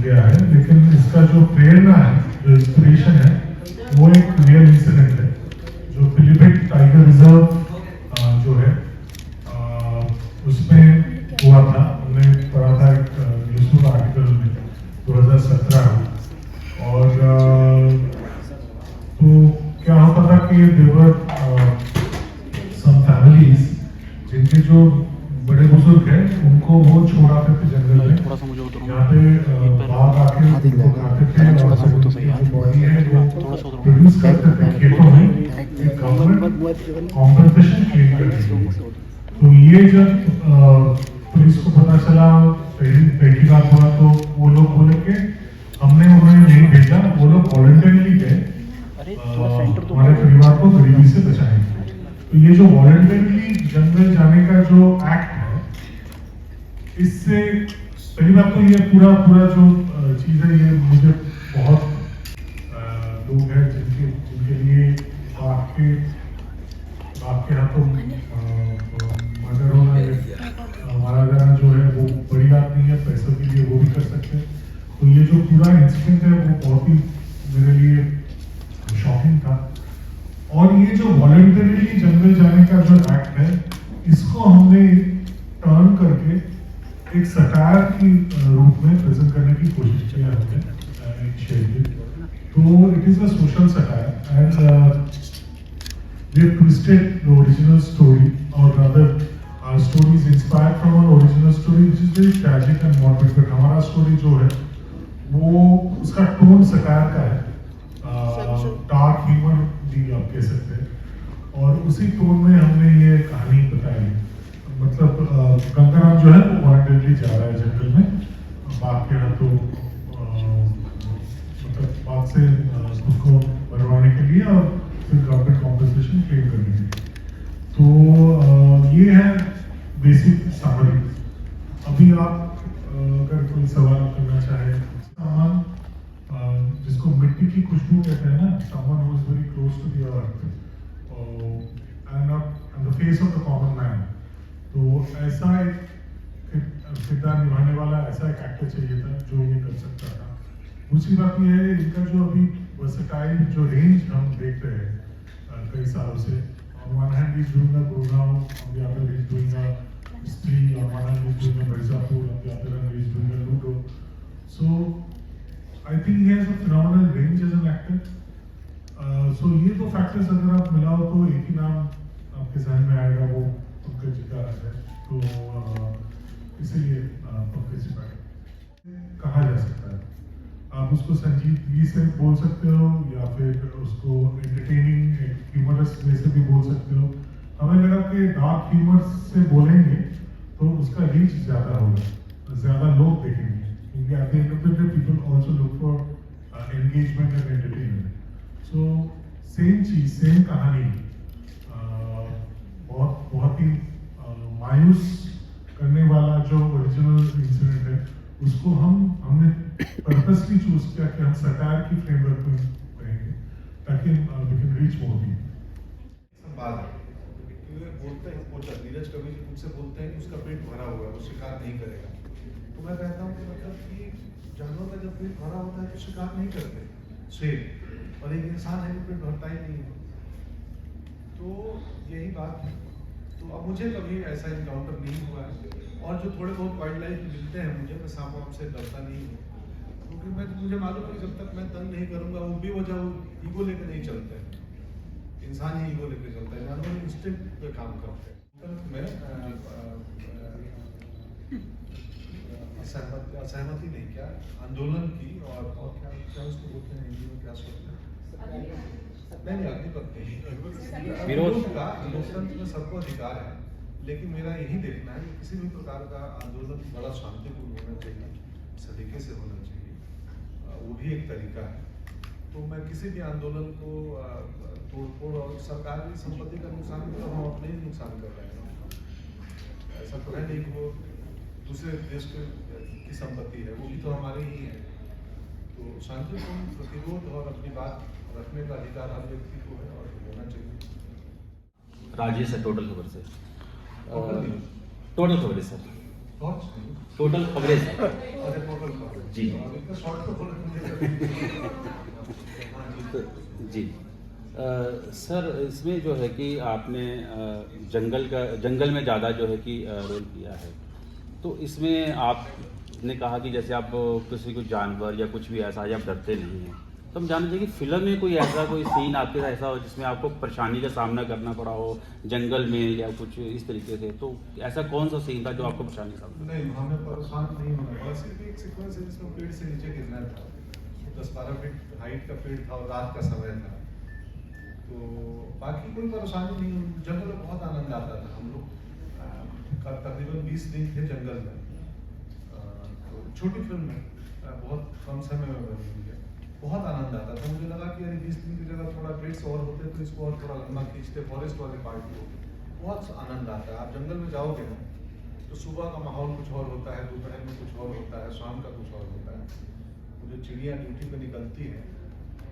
गया है, लेकिन इसका जो प्रेरणा है, जो इंस्पिरेशन है, वो एक रियल इंसिडेंट है जो पिलीभिट टाइगर रिजर्व जो है उसमें हुआ था। हमने पढ़ा था एक न्यूज़पेपर आर्टिकल में 2017 में। और तो क्या होता था कि देवर सम फैमिलीज जिनके जो बड़े बुजुर्ग हैं उनको वो छोड़ आते थे जंगल में, यहाँ पे बाघ आके उनको खाते थे और जो बॉडी है वो प्रोड्यूस करते थे खेतों में। एक गवर्नमेंट कॉम्पनसेशन क्लेम करती थी। तो ये जब पुलिस को पता चला, पहली बात हुआ, तो वो लोग बोले कि हमने उन्हें नहीं भेजा, वो लोग वॉलंटरली गए हमारे परिवार को गरीबी से बचाएंगे। तो ये जो वॉलंटरली जंगल जाने का जो एक्ट है, इससे पहली बात तो ये पूरा जो चीज़ है, ये मुझे बहुत लोग हैं जिनके लिए बाघ के हाथों मर्डर होना मारा जाना जो है वो बड़ी बात नहीं है, पैसों के लिए वो भी कर सकते हैं। तो ये जो पूरा इंसिडेंट है वो बहुत ही मेरे लिए शॉकिंग था। और ये जो वॉलंटरीली जंगल जाने का जो एक्ट है, इसको हमने टर्न करके एक सटायर की रूप में प्रेजेंट करने की कोशिश किया हमने इनिशिएटिव। तो it is a social satire and we have twisted the original story, or rather our story is inspired from our original story which is very tragic and morbid, but हमारा story जो है वो उसका tone satire का है, dark humour भी आप कह सकते हैं। और उसी टोन में हमने ये कहानी बताई। मतलब गंगाराम जो है वो वॉलंटरली जा रहा है जंगल में बाघ के हाथों, मतलब बाघ से खुद को मरवाने के लिए और फिर गवर्नमेंट कॉम्पनसेशन क्लेम करने के लिए। तो ये है बेसिक समरी। अभी आप अगर कोई सवाल करना चाहे, सामान जिसको मिट्टी की खुशबू कहते हैं ना, someone who is very close to the earth and the face of the common man, तो ऐसा एक किरदार निभाने वाला ऐसा एक एक्टर चाहिए था जो ये कर सकता था। दूसरी बात ये है, इनका जो अभी वर्सेटाइल जो रेंज हम देख रहे हैं कई सालों से, on one hand he's doing a Gurgaon, on the other he's doing a Stree, on one hand he's doing a Mirzapur, on the other hand he's doing a Ludo. So I think he has a phenomenal range as an actor. So ये दो factors अगर आप मिलाओ तो एक ही नाम आपके जहन में आएगा, वो पंकज जी का है। तो इसीलिए पंकज जी का कहा जा सकता है। आप उसको संजीदगी से बोल सकते हो या फिर उसको एंटरटेनिंग ह्यूमरस वे से भी बोल सकते हो। हमें लगा कि डार्क ह्यूमर से बोलेंगे तो उसका रीच ज़्यादा होगा, ज़्यादा लोग देखेंगे, क्योंकि at the end of the day people also look for engagement and entertainment. So same cheese, same कहानी, बहुत ही मायूस करने वाला जो ओरिजिनल इंसिडेंट है, उसको हमने पर्पसली चूज किया कि हम सटायर की फ्रेमवर्क में करेंगे ताकि we can reach more people. बात बोलते हैं, वो नीरज कवि जी मुझसे बोलते हैं कि उसका पेट भरा हुआ है, वो शिकार नहीं करेगा। तो मैं कहता हूँ कि मतलब कि जानवर का जब पेट भरा होता है तो शिकार नहीं करते शेर, और एक इंसान है जो पेट भरता ही नहीं है। तो यही बात है। तो अब मुझे कभी ऐसा इनकाउंटर नहीं हुआ है, और जो थोड़े बहुत वाइल्ड लाइफ मिलते हैं मुझे, मैं सांप वाप से डरता नहीं हूँ, क्योंकि मुझे मालूम है कि जब तक मैं तंग नहीं करूँगा, वो भी वजह ईगो लेकर नहीं चलते हैं। इंसान ही ईगो लेकर चलता है, जानवर इंस्टिंक्ट पे काम करते हैं। मैं असहमति नहीं, क्या आंदोलन की, और क्या उसको बोलते हैं हिंदी में, क्या सोचते हैं, नहीं अग्निपथ नहीं, विरोध का। लोकतंत्र में सबको अधिकार है, लेकिन मेरा यही देखना है कि किसी भी प्रकार का आंदोलन बड़ा शांतिपूर्ण होना चाहिए, सलीके से होना चाहिए, वो भी एक तरीका है। तो मैं किसी भी आंदोलन को तोड़फोड़ और सरकारी संपत्ति का नुकसान मतलब हम अपने ही नुकसान कर रहे हैं। ऐसा तो है नहीं कि वो दूसरे देश की संपत्ति है, वो भी तो हमारे ही है। तो शांतिपूर्ण प्रतिरोध और अपनी बात रखने का अधिकार हर व्यक्ति को है और होना चाहिए। राजेश है टोटल खबर से, टोटल खबर है सर। थॉट्स नहीं, टोटल कवरेज है। अरे टोटल कवर जी। अब इतना शॉर्ट तो बोले तुमने हाँ जी। तो जी सर, इसमें जो है कि आपने जंगल में ज़्यादा जो है कि रोल किया है, तो इसमें आपने कहा कि जैसे आप किसी को जानवर या कुछ भी ऐसा या आप डरते नहीं हैं, तो हम जानना चाहिए कि फिल्म में कोई सीन आपके साथ ऐसा हो जिसमें आपको परेशानी का सामना करना पड़ा हो जंगल में या कुछ इस तरीके से, तो ऐसा कौन सा सीन था जो आपको परेशानी का सामना? नहीं, हमें परेशान नहीं होना पड़ा। सिर्फ एक सीक्वेंस है जिसमें पेड़ से नीचे गिरना था, 10-12 फीट हाइट का पेड़ था और रात का समय था, तो बाकी कोई परेशानी नहीं। जंगल में बहुत आनंद आता था। हम लोग तकरीबन 20 दिन थे जंगल में। तो छोटी फिल्म है, बहुत कम समय में बनी हुई है, बहुत आनंद आता था। मुझे लगा कि यार 20 दिन की जगह थोड़ा डेट्स और होते तो इसको और थोड़ा लंबा खींचते, फॉरेस्ट वाले पार्ट को। बहुत आनंद आता है। आप जंगल में जाओगे ना तो सुबह का माहौल कुछ और होता है, दोपहर में कुछ और होता है, शाम का कुछ और होता है। जो चिड़िया ड्यूटी पे निकलती है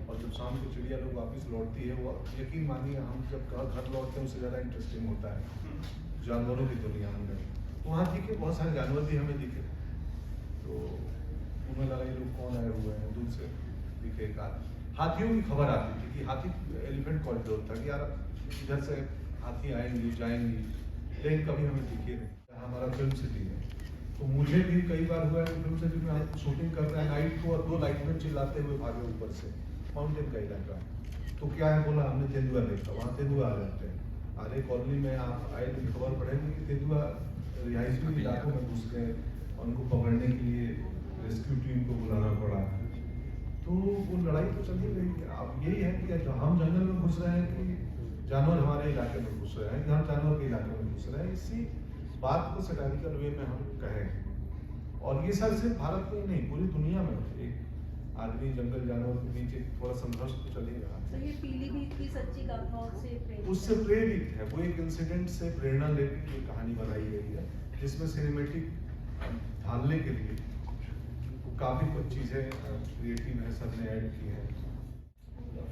और जब शाम को चिड़िया लोग वापस लौटती है, वो यकीन मानिए हम जब घर लौटते हैं उससे ज़्यादा इंटरेस्टिंग होता है जानवरों की दुनिया में। तो वहाँ दिखे, बहुत सारे जानवर भी हमें दिखे, तो उन्हें लगा ये लोग कौन आए हुए हैं। दूर से दिखे एक हाथियों की खबर आती थी कि हाथी एलिफेंट कॉरिडोर था कि यार इधर से हाथी आएंगी जाएंगी, लेकिन कभी हमें दिखे नहीं। हमारा फिल्म सिटी है, तो मुझे भी कई बार हुआ है फिल्म सिटी में आप शूटिंग कर रहे हैं नाइट को और 2 लाइटमैन चिल्लाते हुए भागे ऊपर से, माउंटेन का इलाका है। तो क्या है, बोला हमने तेंदुआ देखा, वहाँ तेंदुआ आ जाते हैं। आधे कॉलोनी में आप आए दिन खबर पड़ेगी कि तेंदुआ रिहायशी इलाकों में घुस गए, उनको पकड़ने के लिए रेस्क्यू टीम को बुलाना पड़ा। तो वो लड़ाई तो चली रही। अब यही है कि हम जंगल में घुस रहे हैं कि जानवर हमारे इलाके में घुस रहे हैं, कि हम जानवर के इलाके में घुस रहे हैं, इसी बात को सैटारिकल वे में हम कहें। और ये सब सिर्फ भारत में ही नहीं, पूरी दुनिया में एक आदमी जंगल जानवर के बीच एक थोड़ा संघर्ष तो चल ही रहा है। तो ये पीलीभीत की सच्ची गाथाओं से प्रेरित उससे प्रेरित है, वो एक इंसिडेंट से प्रेरणा लेकर ये कहानी बनाई गई है, जिसमें सिनेमेटिक ढालने के लिए काफ़ी कुछ चीज़ें क्रिएटिव है, सब ने ऐड की है।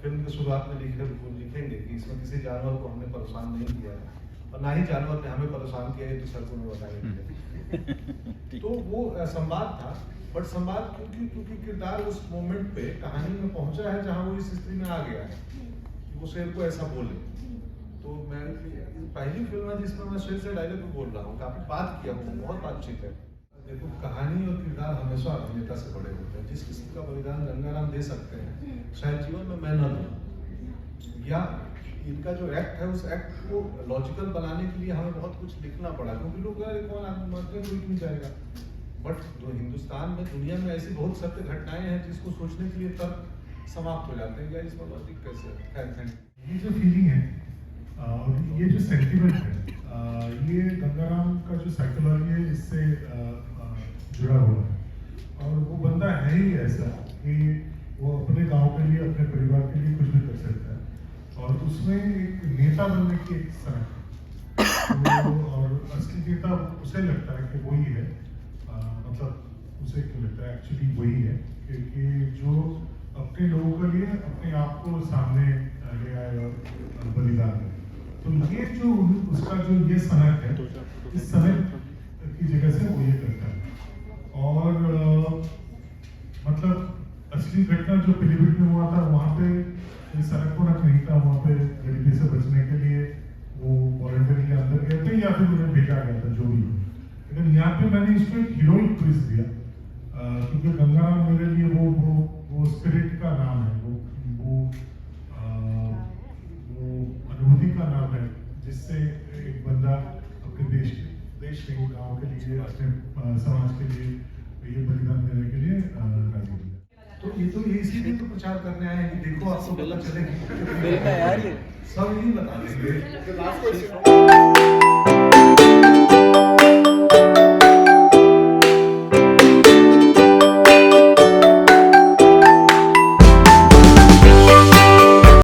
फिल्म की शुरुआत में लिखेंगे कि इसमें किसी जानवर को हमने परेशान नहीं किया है और ना ही जानवर ने हमें परेशान किया है, तो सर को बताएंगे। तो वो संवाद था, बट संवाद क्योंकि किरदार उस मोमेंट पे कहानी में पहुंचा है जहां वो इस स्थिति में आ गया है कि वो शेर को ऐसा बोले। तो मैं पहली फिल्म है जिसमें मैं शेर से डायलॉग भी बोल रहा हूँ, काफी बात किया हूँ, बहुत बातचीत है। देखो, कहानी और किरदार हमेशा अभिनेता से बड़े होते हैं। जिस किसी का बलिदान गंगाराम दे सकते हैं, शायद जीवन में मैं न दूं, या इनका जो एक्ट है उस एक्ट को लॉजिकल बनाने के लिए हमें बहुत कुछ लिखना पड़ा, क्योंकि लोग कौन आदमी मरते कोई नहीं जाएगा। बट जो हिंदुस्तान में, दुनिया में ऐसी बहुत सत्य घटनाएं हैं जिसको सोचने के लिए तर्क समाप्त हो जाते हैं, या इसमें लॉजिक कैसे है। खैर, थैंक ये जो फीलिंग है और ये जो सेंटिमेंट है, ये गंगाराम का जो साइकोलॉजी है इससे जुड़ा हुआ है। और वो बंदा है ही ऐसा कि वो अपने गांव के लिए, अपने परिवार के लिए कुछ भी कर सकता है, और उसमें एक नेता बनने की एक सनक तो, और असली नेता उसे लगता है कि वही है, मतलब उसे क्यों लगता है, एक्चुअली वही है कि जो अपने लोगों के लिए अपने आप को सामने ले आए और बलिदान करे। तो ये जो उसका जो ये सनक है, इस सनक की जगह से वो ये करता है। और मतलब असली घटना जो पीलीभीत में हुआ था, वहाँ पे सड़क को रख नहीं था, वहाँ पे गरीबी से बचने के लिए वो वॉलंटियरली अंदर गए थे या फिर उन्हें भेजा गया था, जो भी। लेकिन यहाँ पे मैंने इसको एक हीरोइक ट्विस्ट दिया, क्योंकि गंगाराम मेरे लिए वो स्पिरिट का नाम है, वो अनुभूति का नाम है, जिससे एक बंदा अपने देश के गांव के लिए, अपने समाज के लिए ये बलिदान देने के लिए राजी है। तो ये तो ये इसीलिए तो प्रचार करने आए हैं कि देखो आपको पता चले, सब यही बता देंगे।